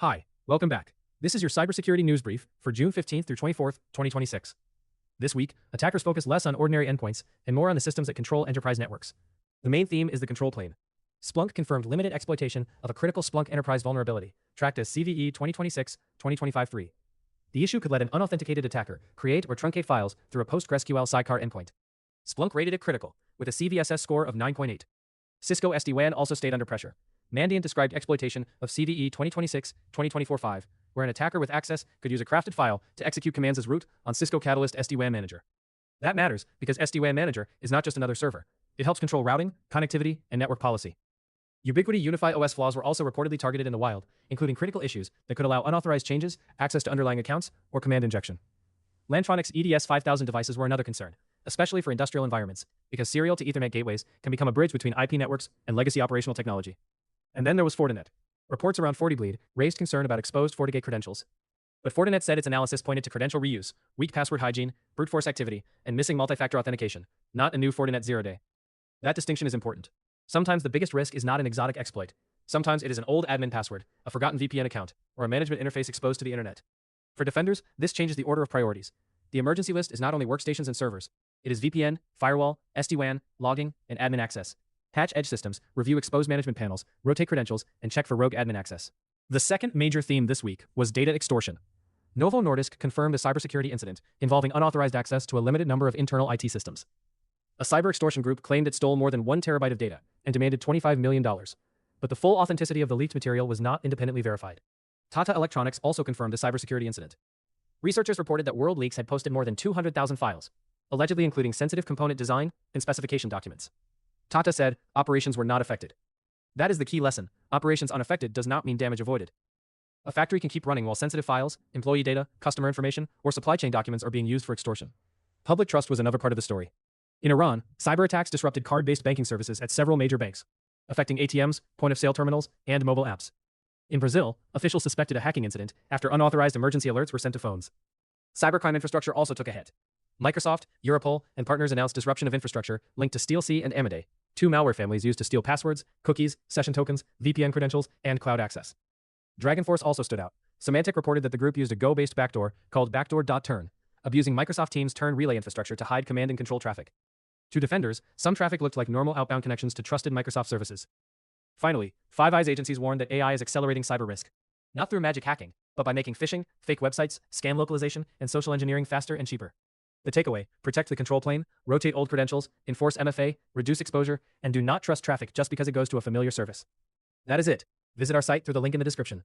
Hi, welcome back. This is your cybersecurity news brief for June 15th through 24th, 2026. This week, attackers focus less on ordinary endpoints and more on the systems that control enterprise networks. The main theme is the control plane. Splunk confirmed limited exploitation of a critical Splunk Enterprise vulnerability, tracked as CVE 2026-2025-3. The issue could let an unauthenticated attacker create or truncate files through a PostgreSQL sidecar endpoint. Splunk rated it critical, with a CVSS score of 9.8. Cisco SD-WAN also stayed under pressure. Mandiant described exploitation of CVE 2026-2024-5, where an attacker with access could use a crafted file to execute commands as root on Cisco Catalyst SD-WAN Manager. That matters because SD-WAN Manager is not just another server. It helps control routing, connectivity, and network policy. Ubiquiti UniFi OS flaws were also reportedly targeted in the wild, including critical issues that could allow unauthorized changes, access to underlying accounts, or command injection. Lantronix EDS5000 devices were another concern, especially for industrial environments, because serial to Ethernet gateways can become a bridge between IP networks and legacy operational technology. And then there was Fortinet. Reports around FortiBleed raised concern about exposed FortiGate credentials. But Fortinet said its analysis pointed to credential reuse, weak password hygiene, brute force activity, and missing multi-factor authentication, not a new Fortinet zero-day. That distinction is important. Sometimes the biggest risk is not an exotic exploit. Sometimes it is an old admin password, a forgotten VPN account, or a management interface exposed to the internet. For defenders, this changes the order of priorities. The emergency list is not only workstations and servers. It is VPN, firewall, SD-WAN, logging, and admin access. Patch edge systems, review exposed management panels, rotate credentials, and check for rogue admin access. The second major theme this week was data extortion. Novo Nordisk confirmed a cybersecurity incident involving unauthorized access to a limited number of internal IT systems. A cyber extortion group claimed it stole more than 1 terabyte of data and demanded $25 million. But the full authenticity of the leaked material was not independently verified. Tata Electronics also confirmed a cybersecurity incident. Researchers reported that WorldLeaks had posted more than 200,000 files, allegedly including sensitive component design and specification documents. Tata said operations were not affected. That is the key lesson. Operations unaffected does not mean damage avoided. A factory can keep running while sensitive files, employee data, customer information, or supply chain documents are being used for extortion. Public trust was another part of the story. In Iran, cyber attacks disrupted card-based banking services at several major banks, affecting ATMs, point-of-sale terminals, and mobile apps. In Brazil, officials suspected a hacking incident after unauthorized emergency alerts were sent to phones. Cybercrime infrastructure also took a hit. Microsoft, Europol, and partners announced disruption of infrastructure linked to StealC and Amadey, two malware families used to steal passwords, cookies, session tokens, VPN credentials, and cloud access. DragonForce also stood out. Symantec reported that the group used a Go-based backdoor called backdoor.turn, abusing Microsoft Teams' turn relay infrastructure to hide command and control traffic. To defenders, some traffic looked like normal outbound connections to trusted Microsoft services. Finally, Five Eyes agencies warned that AI is accelerating cyber risk. Not through magic hacking, but by making phishing, fake websites, scam localization, and social engineering faster and cheaper. The takeaway: protect the control plane, rotate old credentials, enforce MFA, reduce exposure, and do not trust traffic just because it goes to a familiar service. That is it. Visit our site through the link in the description.